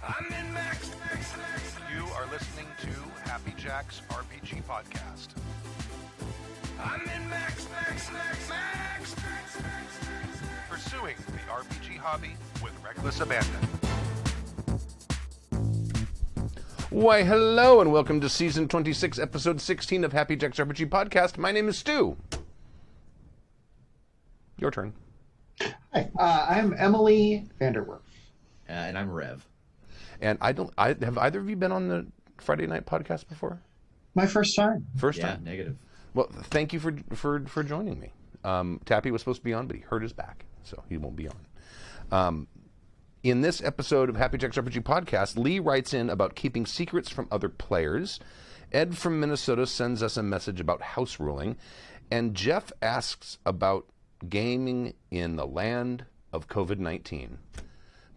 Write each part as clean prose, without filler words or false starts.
I'm in Max. You are listening to Happy Jack's RPG Podcast. I'm in Max. Pursuing the RPG hobby with reckless abandon. Why, hello, and welcome to Season 26, Episode 16 of Happy Jack's RPG Podcast. My name is Stu. Your turn. Hi, I'm Emily Vanderwerf. And I'm Rev. And have either of you been on the Friday night podcast before? My first time. First time? Yeah, negative. Well, thank you for joining me. Tappy was supposed to be on, but he hurt his back, so he won't be on. In this episode of Happy Jack's RPG Podcast, Lee writes in about keeping secrets from other players. Ed from Minnesota sends us a message about house ruling. And Jeff asks about gaming in the land of COVID-19.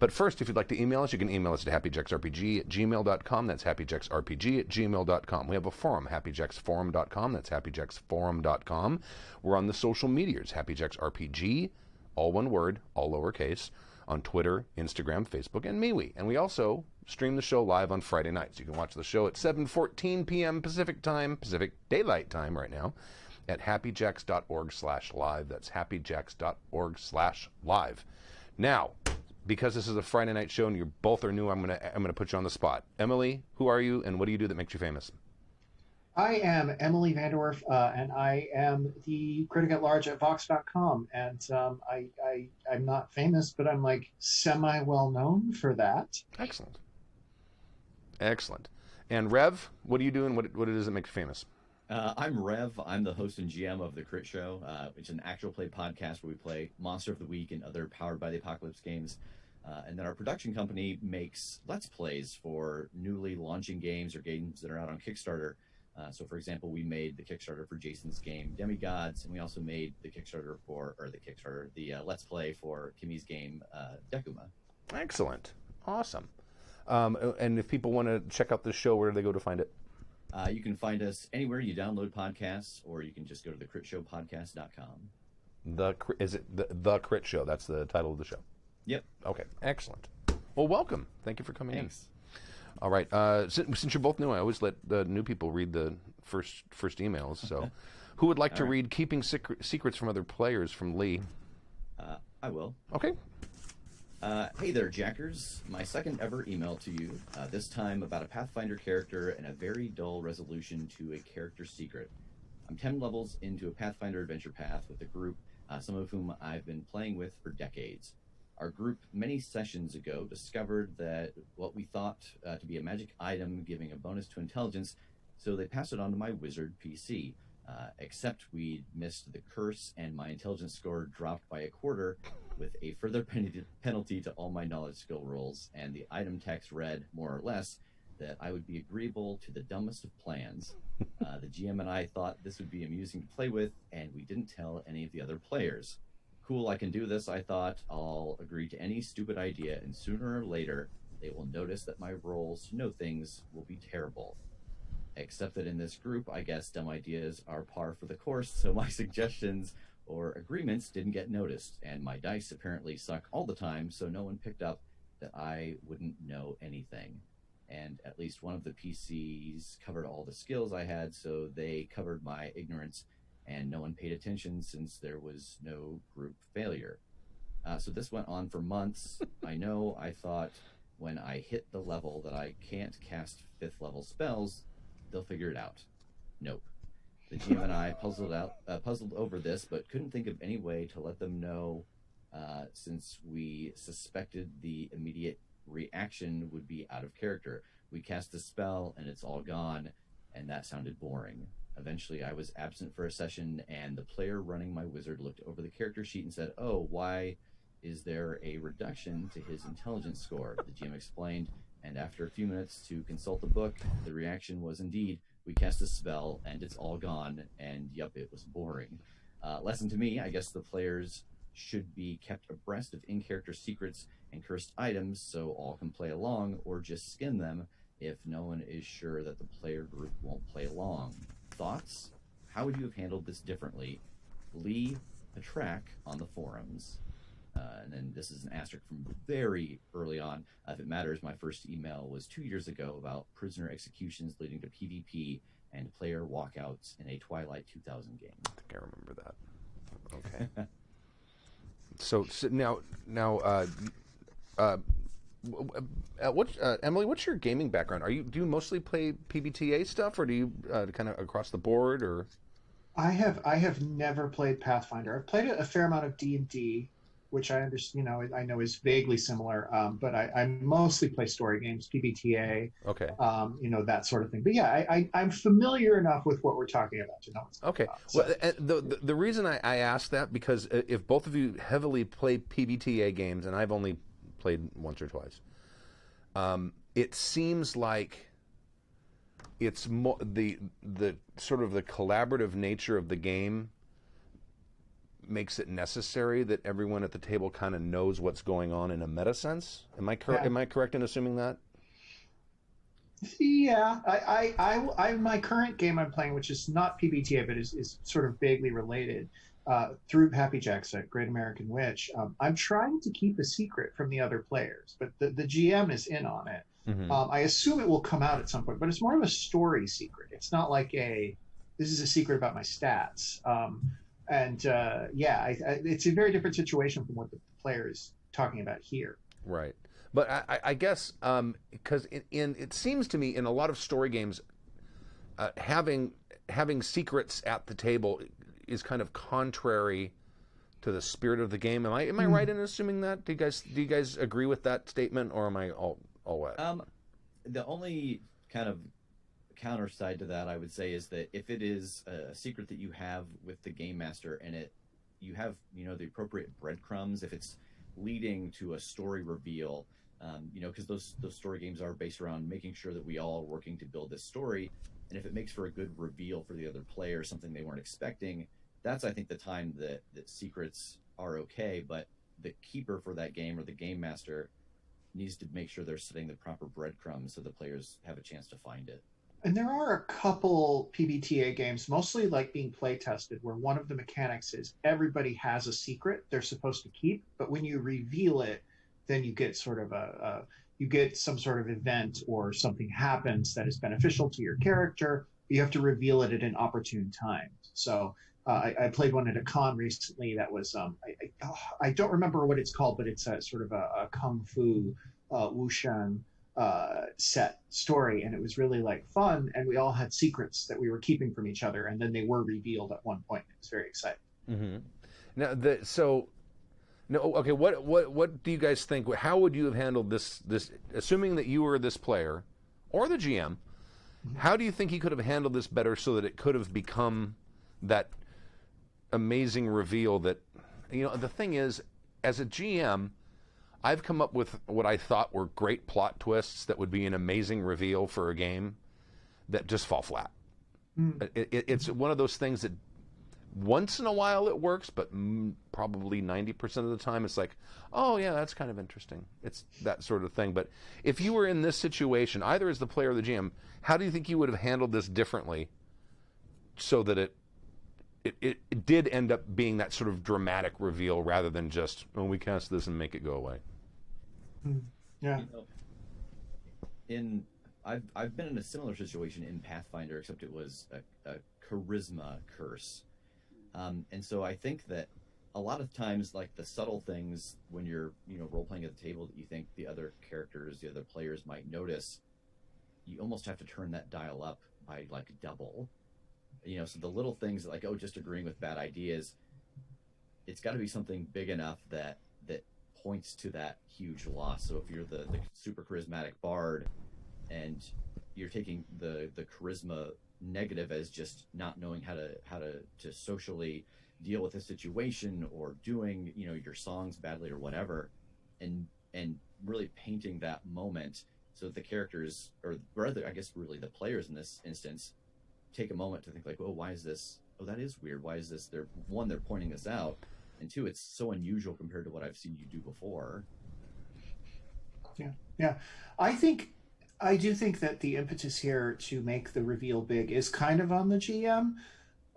But first, if you'd like to email us, you can email us at happyjacksrpg@gmail.com. That's happyjacksrpg@gmail.com. We have a forum, happyjacksforum.com. That's happyjacksforum.com. We're on the social medias, happyjacksrpg, all one word, all lowercase, on Twitter, Instagram, Facebook, and MeWe. And we also stream the show live on Friday nights. You can watch the show at 7:14 p.m. Pacific Daylight Time right now, at happyjacks.org/live. That's happyjacks.org/live. Now, because this is a Friday night show and you both are new, I'm gonna put you on the spot. Emily, who are you and what do you do that makes you famous? I am Emily Vanderwerf, and I am the critic at large at Vox.com. And I'm not famous, but I'm like semi-well known for that. Excellent. And Rev, what do you do and what it is that makes you famous? I'm Rev. I'm the host and GM of The Crit Show. It's an actual play podcast where we play Monster of the Week and other Powered by the Apocalypse games. And then our production company makes Let's Plays for newly launching games or games that are out on Kickstarter. So, for example, we made the Kickstarter for Jason's game Demigods, and we also made the Let's Play for Kimmy's game Dekuma. Excellent. Awesome. And if people want to check out the show, where do they go to find it? You can find us anywhere you download podcasts, or you can just go to thecritshowpodcast.com. Is it the Crit Show? That's the title of the show. Yep. Okay. Excellent. Well, welcome. Thank you for coming Thanks. in. All right. Since you're both new, I always let the new people read the first emails. So, who would like to read "Keeping Secrets from Other Players" from Lee? I will. Okay. Hey there, Jackers. My second ever email to you, this time about a Pathfinder character and a very dull resolution to a character secret. I'm 10 levels into a Pathfinder adventure path with a group, some of whom I've been playing with for decades. Our group, many sessions ago, discovered that what we thought to be a magic item giving a bonus to intelligence, so they passed it on to my wizard PC. Except we missed the curse and my intelligence score dropped by a quarter, with a further penalty to all my knowledge skill rolls, and the item text read, more or less, that I would be agreeable to the dumbest of plans. The GM and I thought this would be amusing to play with, and we didn't tell any of the other players. Cool, I can do this, I thought. I'll agree to any stupid idea, and sooner or later, they will notice that my rolls to know things will be terrible. Except that in this group, I guess dumb ideas are par for the course, so my suggestions or agreements didn't get noticed, and my dice apparently suck all the time, so no one picked up that I wouldn't know anything. And at least one of the PCs covered all the skills I had, so they covered my ignorance, and no one paid attention since there was no group failure. So this went on for months. I thought when I hit the level that I can't cast 5th level spells, they'll figure it out. Nope. The GM and I puzzled over this, but couldn't think of any way to let them know, since we suspected the immediate reaction would be out of character. We cast the spell, and it's all gone, and that sounded boring. Eventually, I was absent for a session, and the player running my wizard looked over the character sheet and said, "Oh, why is there a reduction to his intelligence score?" The GM explained, and after a few minutes to consult the book, the reaction was indeed, we cast a spell, and it's all gone, and yup, it was boring. Lesson to me, I guess the players should be kept abreast of in-character secrets and cursed items so all can play along, or just skin them if no one is sure that the player group won't play along. Thoughts? How would you have handled this differently? Lee Patrak on the forums. And then this is an asterisk from very early on. If it matters, my first email was 2 years ago about prisoner executions leading to PvP and player walkouts in a Twilight 2000 game. I think I remember that. Okay. so now, Emily, what's your gaming background? Do you mostly play PBTA stuff, or do you kind of across the board, or? I have never played Pathfinder. I've played a fair amount of D&D, which I understand, I know is vaguely similar. But I mostly play story games, PBTA, Okay. That sort of thing. But yeah, I'm familiar enough with what we're talking about to know what's going Okay. on. So. Well, the reason I asked that, because if both of you heavily play PBTA games, and I've only played once or twice, it seems like it's the sort of the collaborative nature of the game makes it necessary that everyone at the table kind of knows what's going on in a meta sense. Am I correct? Yeah. Am I correct in assuming that? Yeah, I my current game I'm playing, which is not PBTA but is sort of vaguely related, through Happy Jacks at Great American Witch. I'm trying to keep a secret from the other players, but the GM is in on it. Mm-hmm. I assume it will come out at some point, but it's more of a story secret. It's not like this is a secret about my stats. It's a very different situation from what the player is talking about here. Right. But I guess because it seems to me in a lot of story games, having secrets at the table is kind of contrary to the spirit of the game. Am I right in assuming that? Do you guys agree with that statement, or am I all wet? The only kind of counter side to that, I would say, is that if it is a secret that you have with the game master and you have the appropriate breadcrumbs, if it's leading to a story reveal, because those story games are based around making sure that we all are working to build this story, and if it makes for a good reveal for the other player, something they weren't expecting, that's, I think, the time that secrets are okay. But the keeper for that game, or the game master, needs to make sure they're setting the proper breadcrumbs so the players have a chance to find it. And there are a couple PBTA games, mostly like being play tested, where one of the mechanics is everybody has a secret they're supposed to keep, but when you reveal it, then you get sort of you get some sort of event or something happens that is beneficial to your character. You have to reveal it at an opportune time. So I played one at a con recently that was I don't remember what it's called, but it's a sort of a kung fu wuxan set story, and it was really fun, and we all had secrets that we were keeping from each other, and then they were revealed at one point. It was very exciting. Mm-hmm. What do you guys think? How would you have handled this assuming that you were this player or the GM? Mm-hmm. How do you think he could have handled this better so that it could have become that amazing reveal that, the thing is, as a GM, I've come up with what I thought were great plot twists that would be an amazing reveal for a game that just fall flat. Mm. It's one of those things that once in a while it works, but probably 90% of the time it's like, oh yeah, that's kind of interesting. It's that sort of thing. But if you were in this situation, either as the player or the GM, how do you think you would have handled this differently so that it did end up being that sort of dramatic reveal rather than just, we cast this and make it go away? Yeah. I've been in a similar situation in Pathfinder, except it was a charisma curse. And so I think that a lot of times, the subtle things when you're, role playing at the table that you think the other characters, the other players might notice, you almost have to turn that dial up by double. So the little things just agreeing with bad ideas, it's got to be something big enough that points to that huge loss. So if you're the super charismatic bard and you're taking the charisma negative as just not knowing how to socially deal with a situation, or doing your songs badly or whatever, and really painting that moment so that the characters, or rather I guess really the players in this instance, take a moment to think why is this? Oh, that is weird. Why is this? They're pointing this out, and two, it's so unusual compared to what I've seen you do before. Yeah. I do think that the impetus here to make the reveal big is kind of on the GM,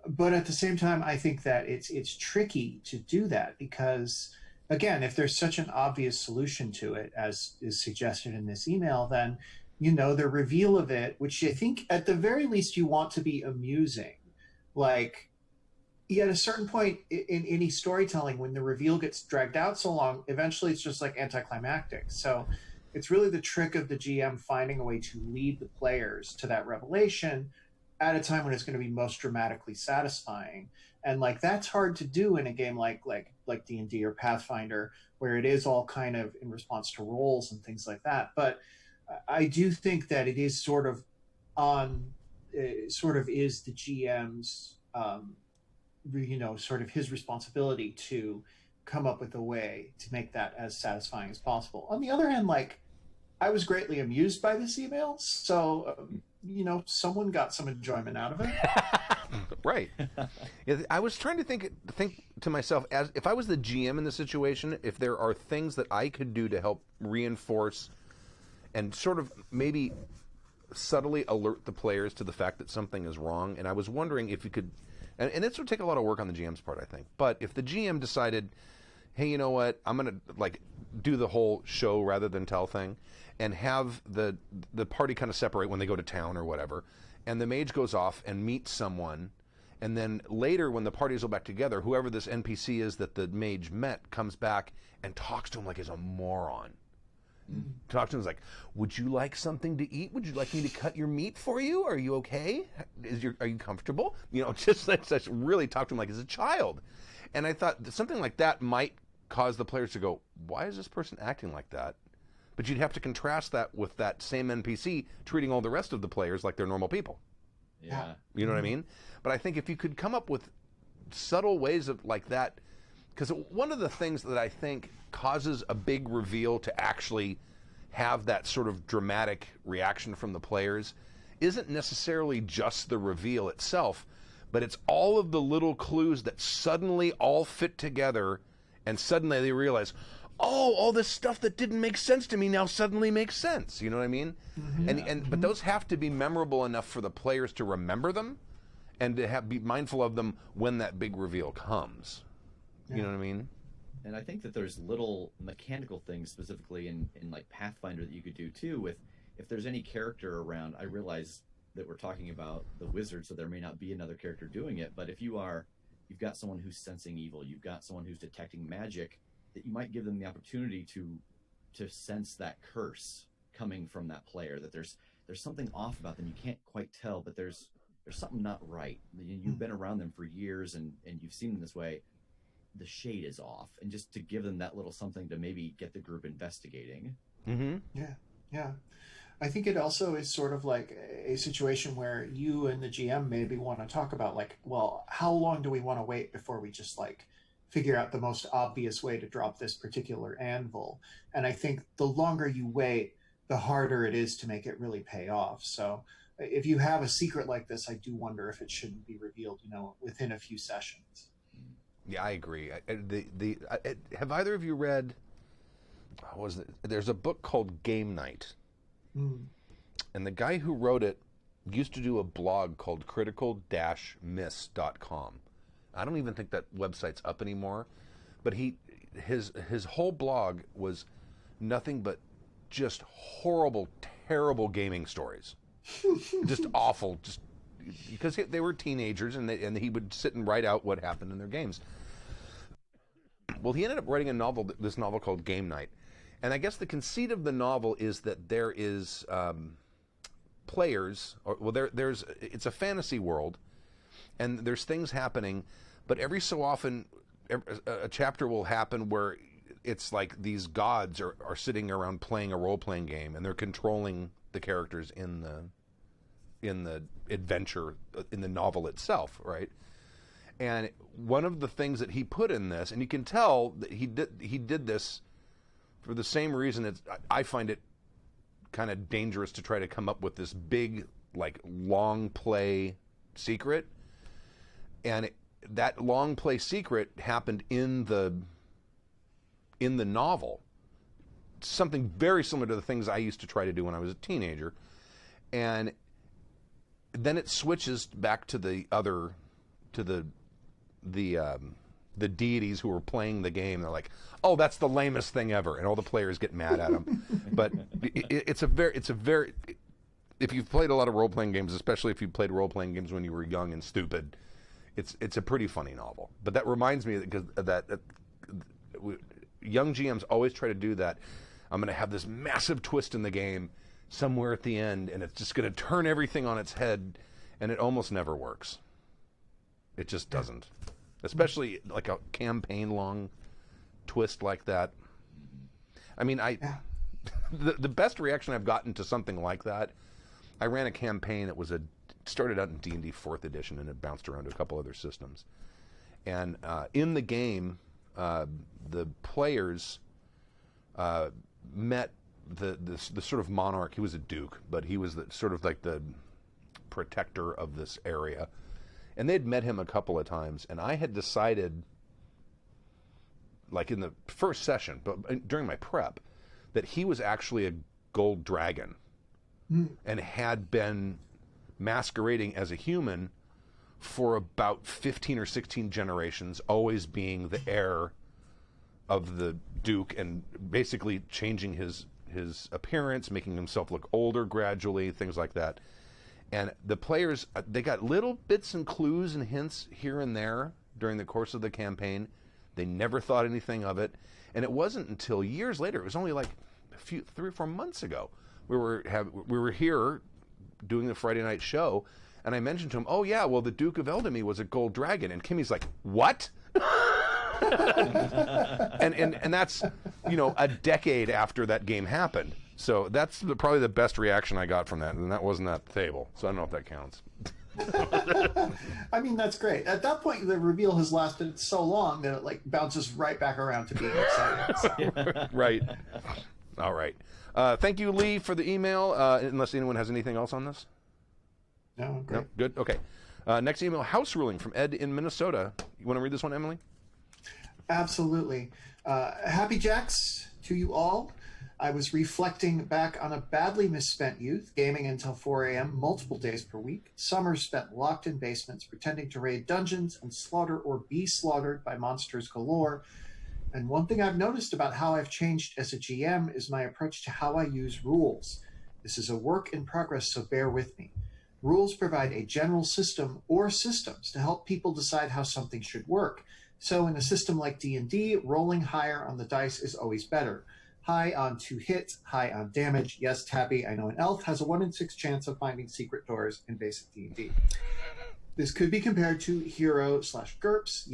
but at the same time, I think that it's tricky to do that because again, if there's such an obvious solution to it, as is suggested in this email, then, you know, the reveal of it, which I think at the very least you want to be amusing. Like, at a certain point in any storytelling, when the reveal gets dragged out so long, eventually it's just like anticlimactic. So it's really the trick of the GM finding a way to lead the players to that revelation at a time when it's going to be most dramatically satisfying. And like that's hard to do in a game like D&D or Pathfinder, where it is all kind of in response to roles and things like that. But I do think that it is sort of is the GM's sort of his responsibility to come up with a way to make that as satisfying as possible. On the other hand, like, I was greatly amused by this email, so someone got some enjoyment out of it. Right. Yeah, I was trying to think to myself, as if I was the GM in the situation, if there are things that I could do to help reinforce and sort of maybe subtly alert the players to the fact that something is wrong. And I was wondering if you could, and this would take a lot of work on the GM's part, I think. But if the GM decided, hey, you know what, I'm going to like do the whole show rather than tell thing, and have the party kind of separate when they go to town or whatever, and the mage goes off and meets someone, and then later when the parties go back together, whoever this NPC is that the mage met comes back and talks to him like he's a moron. Talk to him like, would you like something to eat? Would you like me to cut your meat for you? Are you okay? Are you comfortable? Just really talk to him like he's a child. And I thought that something like that might cause the players to go, why is this person acting like that? But you'd have to contrast that with that same NPC treating all the rest of the players like they're normal people. Yeah. You know what I mean? But I think if you could come up with subtle ways of like that, because one of the things that I think causes a big reveal to actually have that sort of dramatic reaction from the players isn't necessarily just the reveal itself, but it's all of the little clues that suddenly all fit together, and suddenly they realize, oh, all this stuff that didn't make sense to me now suddenly makes sense. You know what I mean? Mm-hmm. But those have to be memorable enough for the players to remember them and to be mindful of them when that big reveal comes. Yeah. You know what I mean? And I think that there's little mechanical things specifically in like Pathfinder that you could do too with, if there's any character around. I realize that we're talking about the wizard, so there may not be another character doing it, but if you've got someone who's sensing evil, you've got someone who's detecting magic, that you might give them the opportunity to sense that curse coming from that player, that there's something off about them. You can't quite tell, but there's something not right. You've been around them for years and you've seen them this way. The shade is off, and just to give them that little something to maybe get the group investigating. Mm-hmm. Yeah. I think it also is sort of like a situation where you and the GM maybe want to talk about, like, well, how long do we want to wait before we just like figure out the most obvious way to drop this particular anvil? And I think the longer you wait, the harder it is to make it really pay off. So if you have a secret like this, I do wonder if it shouldn't be revealed, within a few sessions. Yeah, I agree. Have either of you read? There's a book called Game Night, and the guy who wrote it used to do a blog called critical-miss.com. I don't even think that website's up anymore, but his whole blog was nothing but just horrible, terrible gaming stories, just awful, just. Because they were teenagers, and he would sit and write out what happened in their games. Well, he ended up writing this novel called Game Night, and I guess the conceit of the novel is that there is players, it's a fantasy world, and there's things happening, but every so often a chapter will happen where it's like these gods are sitting around playing a role-playing game, and they're controlling the characters in the adventure, in the novel itself, right? And one of the things that he put in this, and you can tell that he did this for the same reason I find it kind of dangerous to try to come up with this big, like, long play secret. And that long play secret happened in the novel. Something very similar to the things I used to try to do when I was a teenager. And then it switches back to the the deities who are playing the game. They're like, "Oh, that's the lamest thing ever," and all the players get mad at them. But it's a very. If you've played a lot of role playing games, especially if you played role playing games when you were young and stupid, it's a pretty funny novel. But that reminds me that young GMs always try to do that. I'm going to have this massive twist in the game somewhere at the end, and it's just going to turn everything on its head, and it almost never works. It just doesn't. Especially like a campaign-long twist like that. I mean, the best reaction I've gotten to something like that, I ran a campaign that started out in D&D 4th edition, and it bounced around to a couple other systems. And in the game, the players met the sort of monarch. He was a duke, but he was sort of like the protector of this area. And they'd met him a couple of times, and I had decided, like in the first session, but during my prep, that he was actually a gold dragon and had been masquerading as a human for about 15 or 16 generations, always being the heir of the Duke and basically changing his appearance, making himself look older gradually, things like that. And the players, they got little bits and clues and hints here and there during the course of the campaign. They never thought anything of it. And it wasn't until years later, it was only like 3 or 4 months ago, we were here doing the Friday night show, and I mentioned to him, "Oh yeah, well the Duke of Eldamy was a gold dragon." And Kimmy's like, "What?" and that's, a decade after that game happened. So that's probably the best reaction I got from that, and that wasn't at the table. So I don't know if that counts. I mean, that's great. At that point, the reveal has lasted so long that it bounces right back around to being exciting. So. Right. All right. Thank you, Lee, for the email. Unless anyone has anything else on this? No, great. No? Good. Okay. Next email, house ruling from Ed in Minnesota. You want to read this one, Emily? Absolutely. Happy Jacks to you all. I was reflecting back on a badly misspent youth, gaming until 4 a.m. multiple days per week, summers spent locked in basements, pretending to raid dungeons and slaughter or be slaughtered by monsters galore. And one thing I've noticed about how I've changed as a GM is my approach to how I use rules. This is a work in progress, so bear with me. Rules provide a general system or systems to help people decide how something should work. So in a system like D&D, rolling higher on the dice is always better. High on 2 hit, high on damage. Yes, Tabby, I know an elf has a 1 in 6 chance of finding secret doors in basic D&D. This could be compared to hero/GURPS,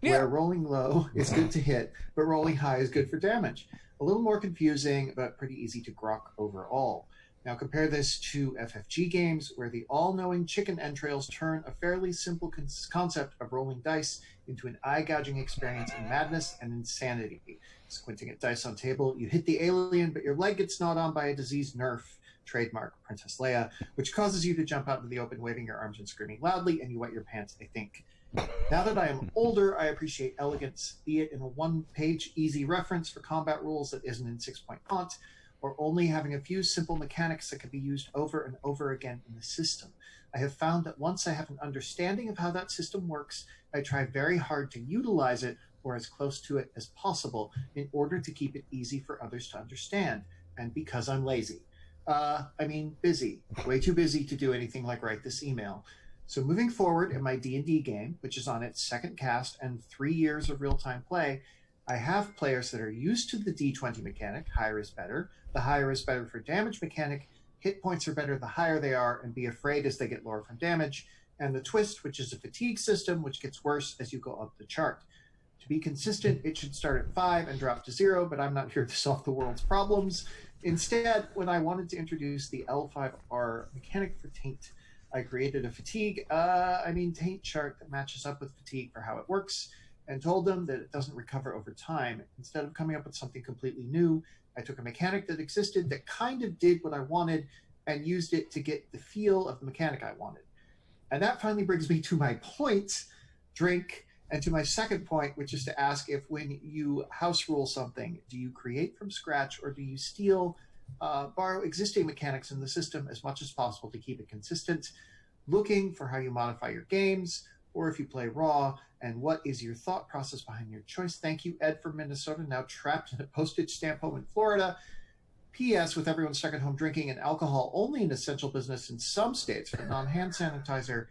where rolling low is good to hit, but rolling high is good for damage. A little more confusing, but pretty easy to grok overall. Now compare this to FFG games, where the all-knowing chicken entrails turn a fairly simple concept of rolling dice into an eye-gouging experience in madness and insanity. Squinting at dice on table, you hit the alien, but your leg gets gnawed on by a diseased nerf, trademark Princess Leia, which causes you to jump out into the open, waving your arms and screaming loudly, and you wet your pants, I think. Now that I am older, I appreciate elegance, be it in a 1-page easy reference for combat rules that isn't in 6-point font, or only having a few simple mechanics that can be used over and over again in the system. I have found that once I have an understanding of how that system works, I try very hard to utilize it, or as close to it as possible, in order to keep it easy for others to understand, and because I'm lazy. Busy. Way too busy to do anything like write this email. So moving forward in my D&D game, which is on its 2nd cast and 3 years of real-time play, I have players that are used to the D20 mechanic, higher is better. The higher is better for damage mechanic, hit points are better the higher they are, and be afraid as they get lower from damage, and the twist, which is a fatigue system, which gets worse as you go up the chart. To be consistent, it should start at 5 and drop to 0, but I'm not here to solve the world's problems. Instead, when I wanted to introduce the L5R mechanic for Taint, I created a Taint chart that matches up with fatigue for how it works, and told them that it doesn't recover over time. Instead of coming up with something completely new, I took a mechanic that existed that kind of did what I wanted and used it to get the feel of the mechanic I wanted. And that finally brings me to my point, drink, and to my second point, which is to ask if when you house rule something, do you create from scratch or do you steal, borrow existing mechanics in the system as much as possible to keep it consistent, looking for how you modify your games, or if you play raw, And what is your thought process behind your choice? Thank you, Ed from Minnesota, now trapped in a postage stamp home in Florida. P.S. With everyone stuck at home drinking and alcohol only an essential business in some states, but non-hand sanitizer,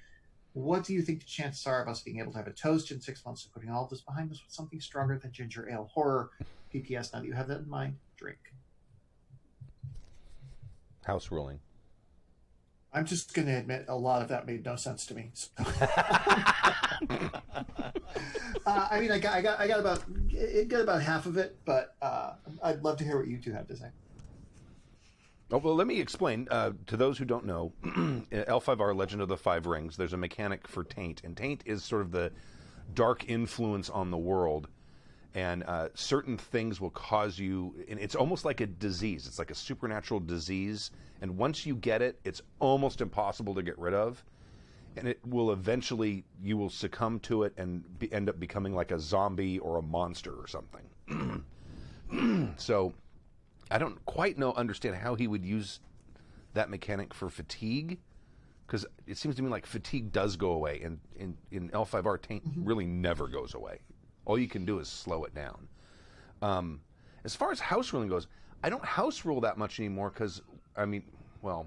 what do you think the chances are of us being able to have a toast in 6 months of putting all of this behind us with something stronger than ginger ale horror? PPS, now that you have that in mind, drink. House ruling. I'm just going to admit a lot of that made no sense to me. So. I mean, I got about half of it, but I'd love to hear what you two have to say. Oh, well, let me explain. To those who don't know, L5R, Legend of the Five Rings, there's a mechanic for taint. And taint is sort of the dark influence on the world. And certain things will cause you, and it's almost like a disease. It's like a supernatural disease. And once you get it, it's almost impossible to get rid of. And it will eventually, you will succumb to it and end up becoming like a zombie or a monster or something. So I don't quite understand how he would use that mechanic for fatigue, because it seems to me like fatigue does go away, and in L5R, taint really never goes away. All you can do is slow it down. As far as house ruling goes, I don't house rule that much anymore because, I mean, well,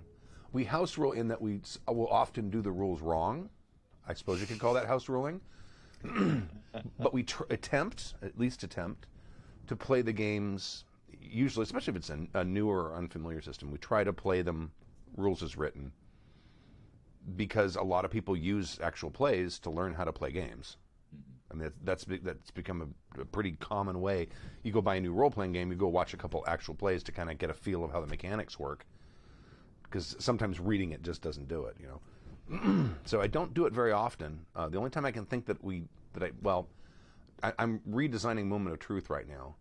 we house rule in that we will often do the rules wrong. I suppose you could call that house ruling. But we at least attempt, to play the games, usually, especially if it's a newer or unfamiliar system, we try to play them rules as written, because a lot of people use actual plays to learn how to play games. I mean, that's become a pretty common way. You go buy a new role-playing game, you go watch a couple actual plays to kind of get a feel of how the mechanics work, because sometimes reading it just doesn't do it, you know. So I don't do it very often. The only time I can think I'm redesigning Moment of Truth right now,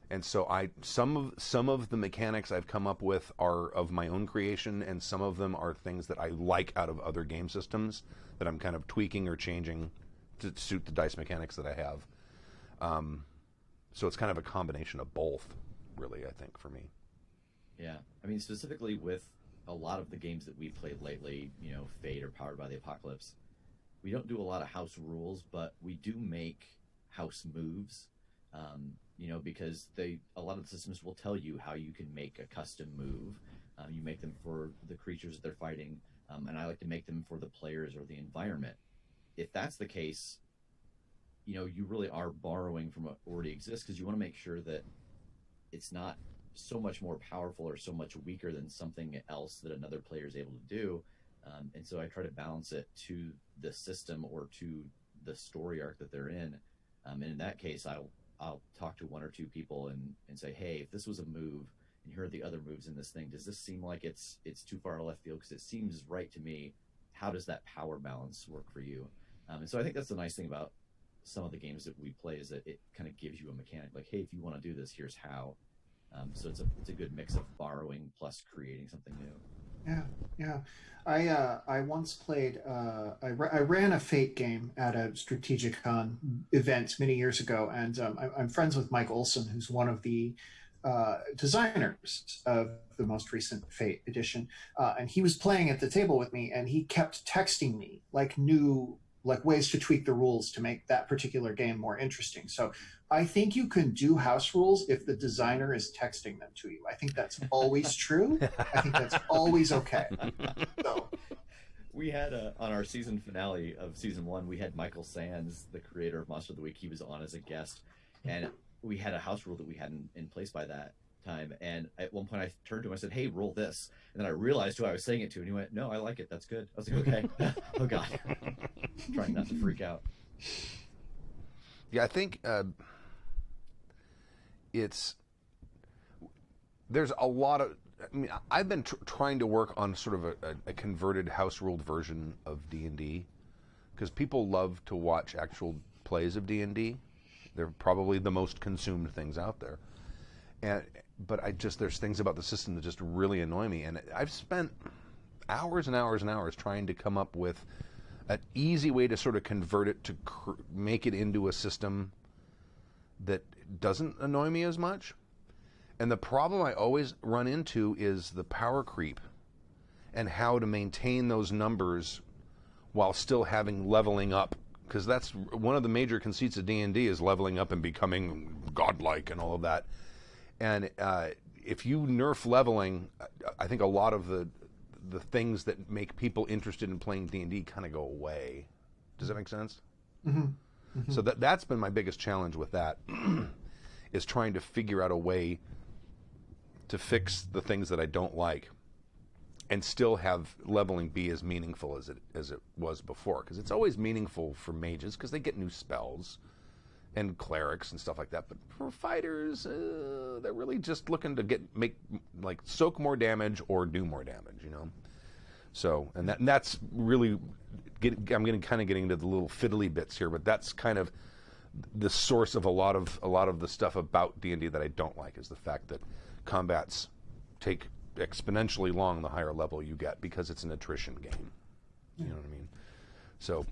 and so some of the mechanics I've come up with are of my own creation, and some of them are things that I like out of other game systems that I'm kind of tweaking or changing to suit the dice mechanics that I have. So it's kind of a combination of both, really, I think, for me. Yeah, I mean, specifically with a lot of the games that we played lately, you know, Fate or Powered by the Apocalypse, we don't do a lot of house rules, but we do make house moves, you know, because a lot of the systems will tell you how you can make a custom move. You make them for the creatures that they're fighting, and I like to make them for the players or the environment. If that's the case, you know, you really are borrowing from what already exists, because you want to make sure that it's not so much more powerful or so much weaker than something else that another player is able to do. And so I try to balance it to the system or to the story arc that they're in. And in that case, I'll talk to one or two people and say, hey, if this was a move and here are the other moves in this thing, does this seem like it's too far left field? Because it seems right to me. How does that power balance work for you? And so I think that's the nice thing about some of the games that we play, is that it kind of gives you a mechanic like, hey, if you want to do this, here's how. So it's a good mix of borrowing plus creating something new. Yeah. I once played. I ran a Fate game at a Strategicon event many years ago, and I'm friends with Mike Olson, who's one of the designers of the most recent Fate edition, and he was playing at the table with me, and he kept texting me new ways to tweak the rules to make that particular game more interesting. So I think you can do house rules if the designer is texting them to you. I think that's always true. I think that's always okay. So we had on our season finale of season 1, we had Michael Sands, the creator of Monster of the Week. He was on as a guest, and we had a house rule that we had in place by that time. And at one point I turned to him, I said, hey, roll this. And then I realized who I was saying it to, and he went, no, I like it. That's good. I was like, okay. Oh, God. Trying not to freak out. Yeah, I think there's a lot of, I mean, I've been trying to work on sort of a converted house-ruled version of D&D, because people love to watch actual plays of D&D. They're probably the most consumed things out there. But there's things about the system that just really annoy me. And I've spent hours and hours and hours trying to come up with an easy way to sort of convert it to make it into a system that doesn't annoy me as much. And the problem I always run into is the power creep and how to maintain those numbers while still having leveling up because that's one of the major conceits of D&D is leveling up and becoming godlike and all of that. And if you nerf leveling, I think a lot of the things that make people interested in playing D&D kind of go away. Does that make sense? Mm-hmm. Mm-hmm. So that's been my biggest challenge with that, is trying to figure out a way to fix the things that I don't like and still have leveling be as meaningful as it was before. Because it's always meaningful for mages because they get new spells and clerics and stuff like that. But for fighters, they're really just looking to soak more damage or do more damage, you know. So, and that's really I'm getting into the little fiddly bits here, but that's kind of the source of a lot of the stuff about D&D that I don't like, is the fact that combats take exponentially long the higher level you get because it's an attrition game. You know what I mean? So,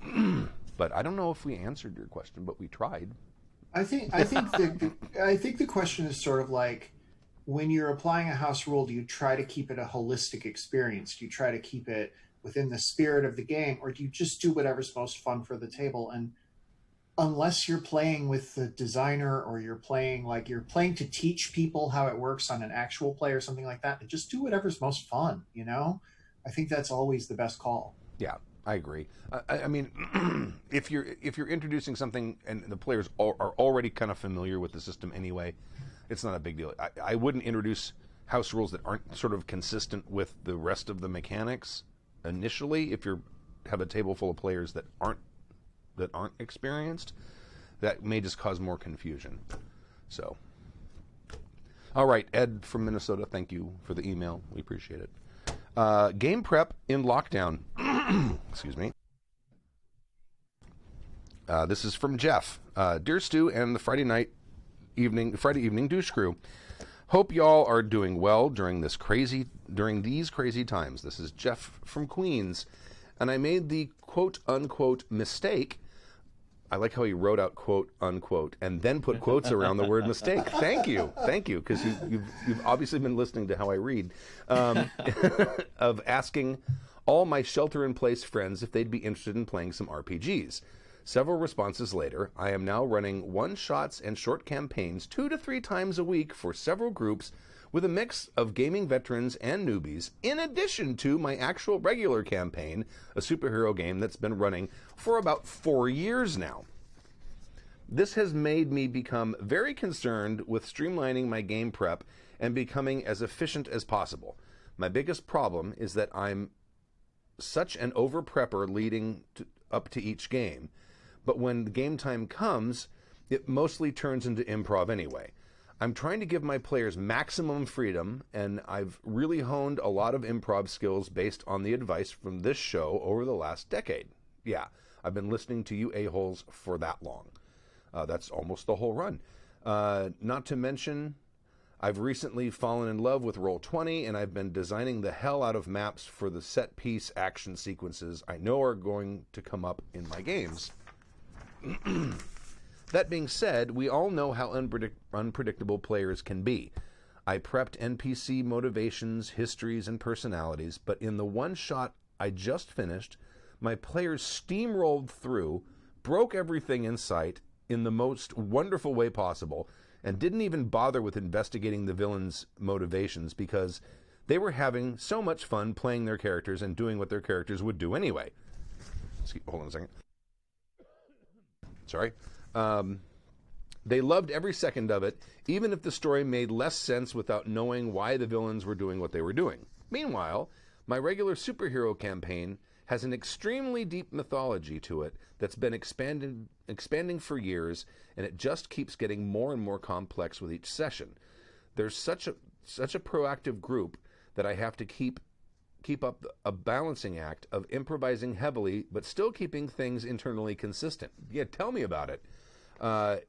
but I don't know if we answered your question, but we tried. I think the question is sort of like, when you're applying a house rule, do you try to keep it a holistic experience? Do you try to keep it within the spirit of the game, or do you just do whatever's most fun for the table? And unless you're playing with the designer, or you're playing to teach people how it works on an actual play or something like that, just do whatever's most fun, you know? I think that's always the best call. Yeah, I agree. I mean, if you're introducing something and the players are already kind of familiar with the system anyway, it's not a big deal. I wouldn't introduce house rules that aren't sort of consistent with the rest of the mechanics initially. If you have a table full of players that aren't experienced, that may just cause more confusion. So, all right, Ed from Minnesota, thank you for the email. We appreciate it. Game prep in lockdown. Excuse me. This is from Jeff. Dear Stu and the Friday evening douche crew. Hope y'all are doing well during these crazy times. This is Jeff from Queens, and I made the quote unquote mistake. I like how he wrote out quote unquote and then put quotes around the word mistake. Thank you, because you've obviously been listening to how I read. Of asking all my shelter-in-place friends if they'd be interested in playing some RPGs. Several responses later, I am now running one-shots and short campaigns 2 to 3 times a week for several groups with a mix of gaming veterans and newbies, in addition to my actual regular campaign, a superhero game that's been running for about 4 years now. This has made me become very concerned with streamlining my game prep and becoming as efficient as possible. My biggest problem is that I'm such an over-prepper leading up to each game, but when the game time comes, it mostly turns into improv anyway. I'm trying to give my players maximum freedom, and I've really honed a lot of improv skills based on the advice from this show over the last decade. Yeah, I've been listening to you a-holes for that long. That's almost the whole run. Not to mention, I've recently fallen in love with Roll20, and I've been designing the hell out of maps for the set-piece action sequences I know are going to come up in my games. That being said, we all know how unpredictable players can be. I prepped NPC motivations, histories, and personalities, but in the one shot I just finished, my players steamrolled through, broke everything in sight in the most wonderful way possible, and didn't even bother with investigating the villains' motivations because they were having so much fun playing their characters and doing what their characters would do anyway. Hold on a second. Sorry. They loved every second of it, even if the story made less sense without knowing why the villains were doing what they were doing. Meanwhile, my regular superhero campaign has an extremely deep mythology to it that's been expanding for years, and it just keeps getting more and more complex with each session. There's such a proactive group that I have to keep up a balancing act of improvising heavily but still keeping things internally consistent. Yeah, tell me about it.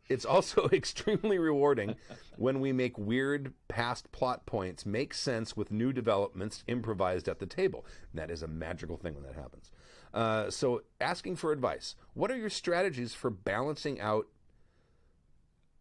It's also extremely rewarding when we make weird past plot points make sense with new developments improvised at the table. And that is a magical thing when that happens. So asking for advice. What are your strategies for balancing out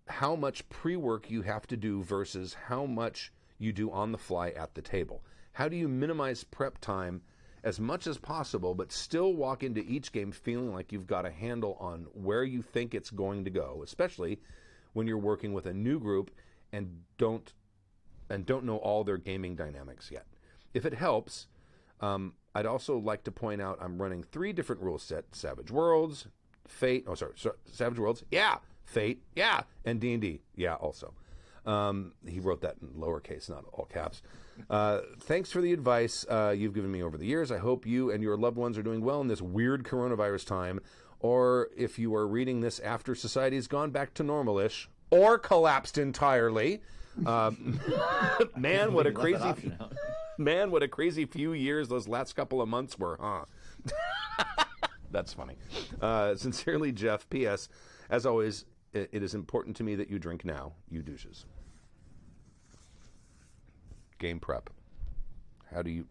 how much pre-work you have to do versus how much you do on the fly at the table? How do you minimize prep time as much as possible, but still walk into each game feeling like you've got a handle on where you think it's going to go, especially when you're working with a new group and don't know all their gaming dynamics yet. If it helps, I'd also like to point out I'm running 3 different rule sets: Savage Worlds, Fate. Savage Worlds, yeah. Fate, yeah. And D&D, yeah. Also, he wrote that in lowercase, not all caps. Thanks for the advice you've given me over the years. I hope you and your loved ones are doing well in this weird coronavirus time. Or if you are reading this after society's gone back to normal-ish or collapsed entirely, man, what a crazy few years those last couple of months were, huh? That's funny. Sincerely, Jeff. P.S. As always, it is important to me that you drink now, you douches. Game prep. How do you,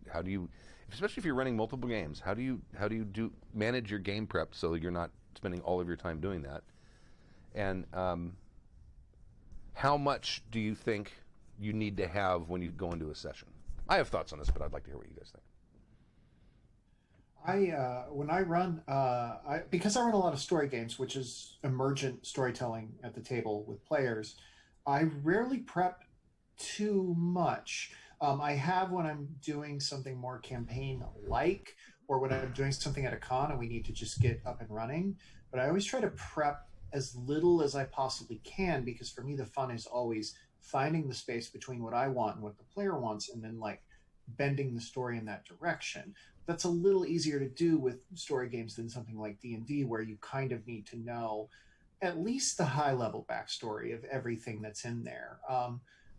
especially if you're running multiple games, how do you manage your game prep so you're not spending all of your time doing that? And how much do you think you need to have when you go into a session? I have thoughts on this, but I'd like to hear what you guys think. When I run, because I run a lot of story games, which is emergent storytelling at the table with players, I rarely prep too much. I have when I'm doing something more campaign-like, or when I'm doing something at a con and we need to just get up and running. But I always try to prep as little as I possibly can, because for me the fun is always finding the space between what I want and what the player wants, and then like bending the story in that direction. That's a little easier to do with story games than something like D&D, where you kind of need to know at least the high level backstory of everything that's in there.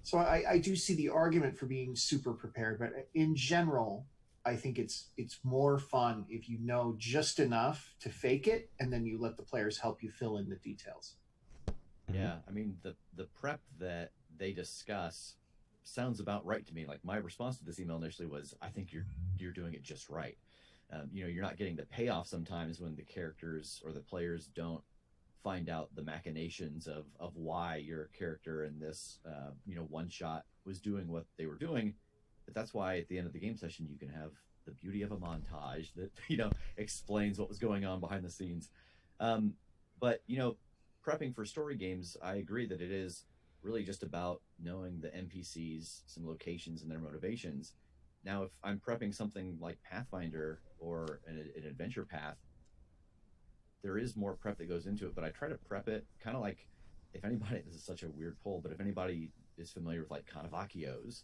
So I do see the argument for being super prepared, but in general, I think it's more fun if you know just enough to fake it, and then you let the players help you fill in the details. Yeah, I mean, the prep that they discuss sounds about right to me. Like, my response to this email initially was, I think you're doing it just right. You're not getting the payoff sometimes when the characters or the players don't find out the machinations of why your character in this one shot was doing what they were doing. But that's why at the end of the game session you can have the beauty of a montage that explains what was going on behind the scenes. But prepping for story games, I agree that it is really just about knowing the NPCs, some locations, and their motivations. Now, if I'm prepping something like Pathfinder or an adventure path, there is more prep that goes into it, but I try to prep it kind of like, if anybody, this is such a weird poll, but if anybody is familiar with like Canavacchio's,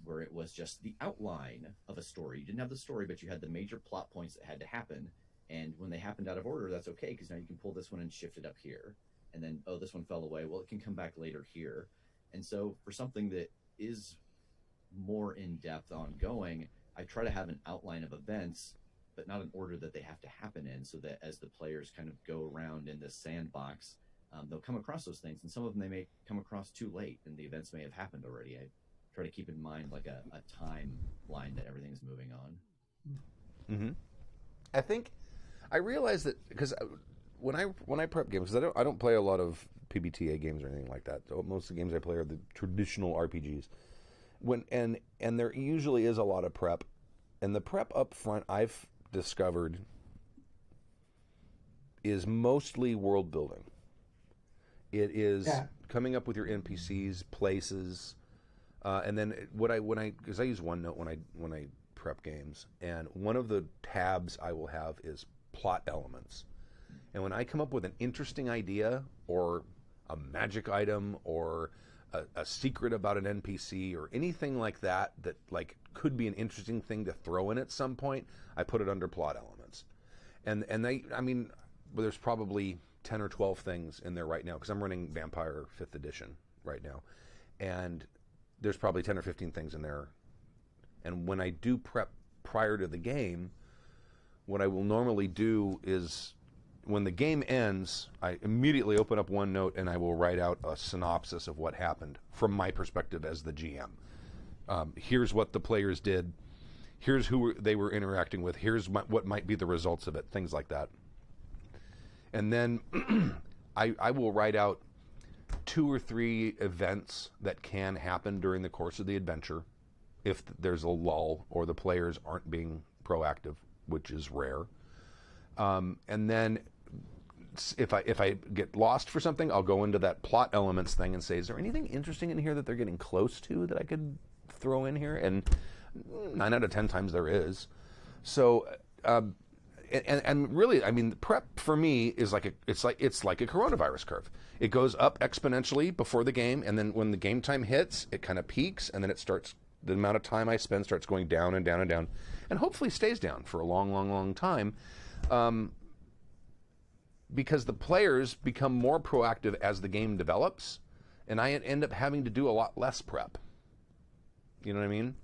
where it was just the outline of a story. You didn't have the story, but you had the major plot points that had to happen. And when they happened out of order, that's okay, because now you can pull this one and shift it up here. And then, oh, this one fell away. Well, it can come back later here. And so for something that is more in-depth ongoing, I try to have an outline of events, but not an order that they have to happen in, so that as the players kind of go around in this sandbox, they'll come across those things. And some of them they may come across too late, and the events may have happened already. I try to keep in mind like a timeline that everything's moving on. Mm-hmm. I think I realize that because when I prep games, because I don't play a lot of PBTA games or anything like that. Most of the games I play are the traditional RPGs. And there usually is a lot of prep, and the prep up front I've discovered is mostly world building. It is coming up with your NPCs, places, and then because I use OneNote when I prep games, and one of the tabs I will have is plot elements. And when I come up with an interesting idea or a magic item or a secret about an NPC or anything like that like could be an interesting thing to throw in at some point, I put it under plot elements. And there's probably 10 or 12 things in there right now, because I'm running Vampire 5th edition right now. And there's probably 10 or 15 things in there. And when I do prep prior to the game, what I will normally do is, when the game ends, I immediately open up OneNote and I will write out a synopsis of what happened from my perspective as the GM. Here's what the players did. Here's who they were interacting with. Here's what might be the results of it, things like that. And then I will write out 2 or 3 events that can happen during the course of the adventure if there's a lull or the players aren't being proactive, which is rare. And then if I get lost for something, I'll go into that plot elements thing and say, is there anything interesting in here that they're getting close to that I could throw in here? And 9 out of 10 times there is. So, and really, I mean, prep for me is like it's like a coronavirus curve. It goes up exponentially before the game, and then when the game time hits, it kind of peaks, and then it starts. The amount of time I spend starts going down and down and down, and hopefully stays down for a long, long, long time. Because the players become more proactive as the game develops, and I end up having to do a lot less prep. You know what I mean?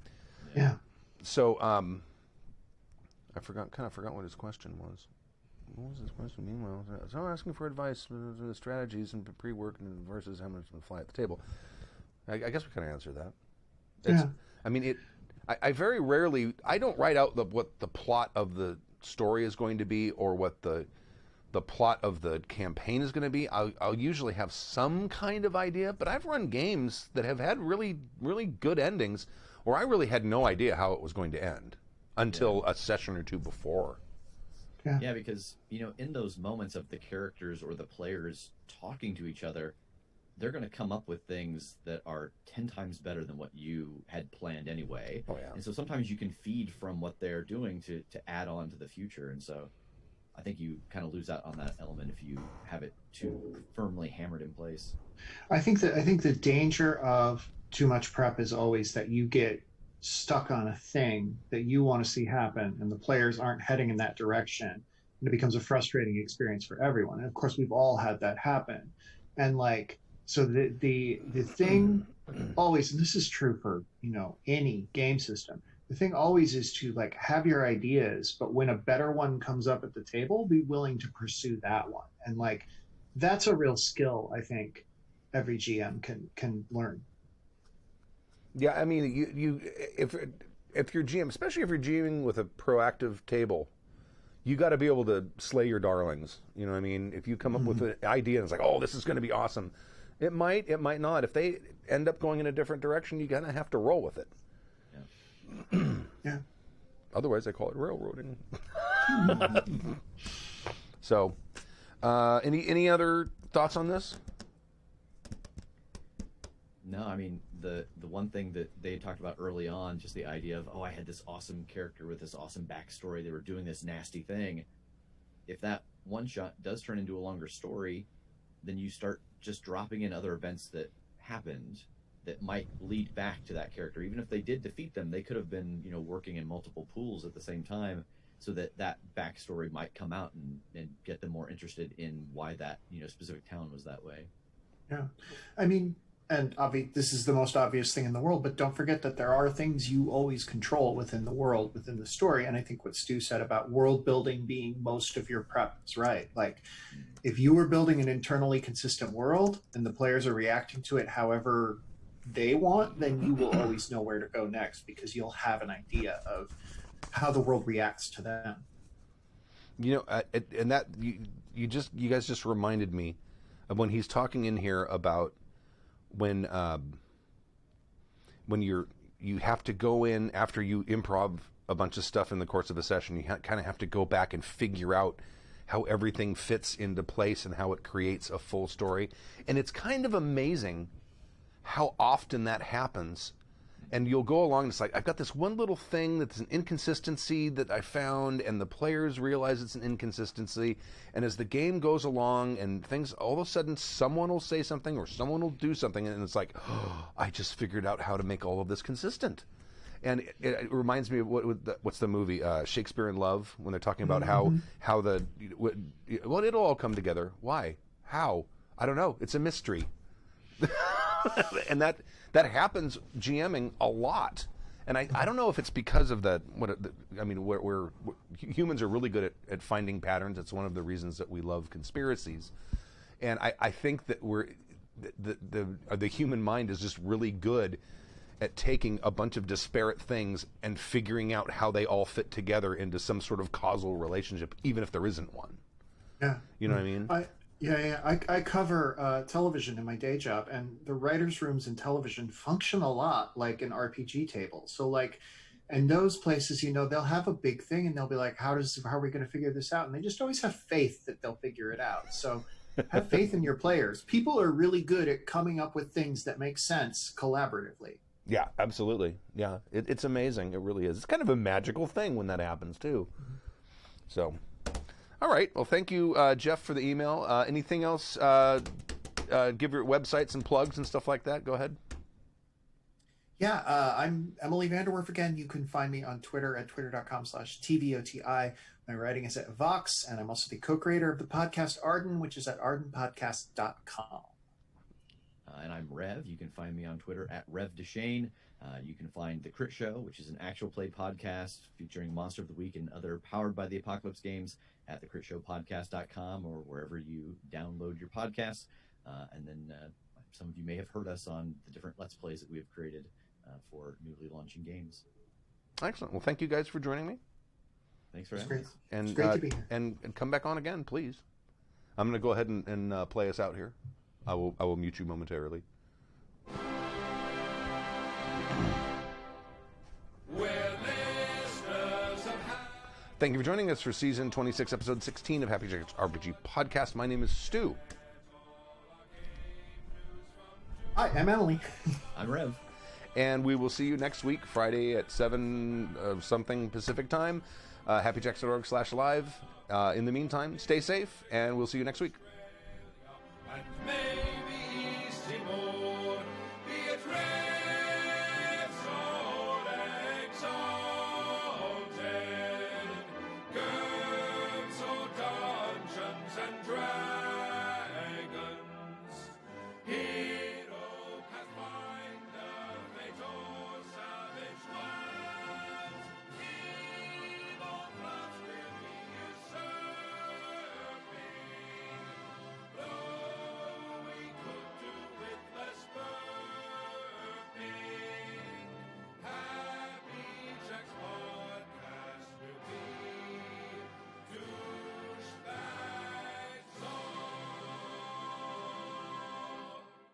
Yeah. So, I forgot what his question was. What was his question? Meanwhile, so asking for advice, strategies, and pre-work versus how much to fly at the table. I guess we kind of answered that. Yeah. I mean, I very rarely. I don't write out what the plot of the story is going to be, or what the plot of the campaign is going to be. I'll usually have some kind of idea, but I've run games that have had really, really good endings where I really had no idea how it was going to end until a session or two before. Yeah, because, in those moments of the characters or the players talking to each other, they're going to come up with things that are 10 times better than what you had planned anyway. Oh, yeah. And so sometimes you can feed from what they're doing to add on to the future. And so I think you kind of lose out on that element if you have it too firmly hammered in place. I think the danger of too much prep is always that you get stuck on a thing that you want to see happen, and the players aren't heading in that direction, and it becomes a frustrating experience for everyone. And of course, we've all had that happen. And so the thing always, and this is true for any game system, the thing always is to have your ideas, but when a better one comes up at the table, be willing to pursue that one. And that's a real skill I think every GM can learn. Yeah, I mean, you if you're GM, especially if you're GMing with a proactive table, you got to be able to slay your darlings. You know what I mean? If you come up with an idea and it's like, oh, this is going to be awesome, it might not. If they end up going in a different direction, you kind of have to roll with it. Yeah. Otherwise, I call it railroading. So, any other thoughts on this? No, I mean, the one thing that they talked about early on, just the idea of, I had this awesome character with this awesome backstory. They were doing this nasty thing. If that one shot does turn into a longer story, then you start just dropping in other events that happened that might lead back to that character. Even if they did defeat them, they could have been, working in multiple pools at the same time, so that backstory might come out and get them more interested in why that, specific town was that way. Yeah. I mean, and this is the most obvious thing in the world, but don't forget that there are things you always control within the world, within the story. And I think what Stu said about world building being most of your prep is right. If you were building an internally consistent world and the players are reacting to it however they want, then you will always know where to go next, because you'll have an idea of how the world reacts to them. And that you guys just reminded me of when he's talking in here about when you have to go in after you improv a bunch of stuff in the course of a session. You kind of have to go back and figure out how everything fits into place and how it creates a full story. And it's kind of amazing how often that happens. And you'll go along and it's like, I've got this one little thing that's an inconsistency that I found, and the players realize it's an inconsistency. And as the game goes along and things, all of a sudden someone will say something or someone will do something, and it's like, oh, I just figured out how to make all of this consistent. And it reminds me of what's the movie Shakespeare in Love, when they're talking about how it'll all come together. Why? How? I don't know. It's a mystery. And that happens GMing a lot. And I don't know if it's because of we're humans are really good at finding patterns. It's one of the reasons that we love conspiracies. And I think that the human mind is just really good at taking a bunch of disparate things and figuring out how they all fit together into some sort of causal relationship, even if there isn't one. Yeah. You know what I mean? I cover television in my day job, and the writers' rooms in television function a lot like an RPG table. So And those places, they'll have a big thing and they'll be like, how are we going to figure this out? And they just always have faith that they'll figure it out. So have faith in your players. People are really good at coming up with things that make sense collaboratively. Yeah, absolutely. Yeah, it's amazing. It really is. It's kind of a magical thing when that happens too. So, all right. Well, thank you, Jeff, for the email. Anything else? Give your websites and plugs and stuff like that. Go ahead. Yeah, I'm Emily Vanderwerf again. You can find me on Twitter at twitter.com/TVOTI. My writing is at Vox, and I'm also the co-creator of the podcast Arden, which is at ardenpodcast.com. And I'm Rev. You can find me on Twitter at RevDeshane. You can find The Crit Show, which is an actual play podcast featuring Monster of the Week and other Powered by the Apocalypse games at thecritshowpodcast.com or wherever you download your podcasts. And then some of you may have heard us on the different Let's Plays that we have created for newly launching games. Excellent. Well, thank you guys for joining me. Thanks for having us. And, it's great to be here. And come back on again, please. I'm going to go ahead and play us out here. I will mute you momentarily. Thank you for joining us for season 26, episode 16 of Happy Jackers RPG Podcast. My name is Stu. Hi, I'm Emily. I'm Rev. And we will see you next week, Friday at 7 something Pacific time. happyjacks.org/live. In the meantime, stay safe, and we'll see you next week.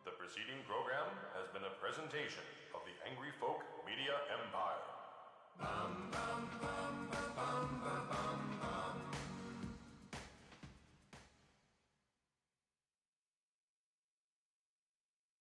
The preceding program has been a presentation of the Angry Folk Media Empire.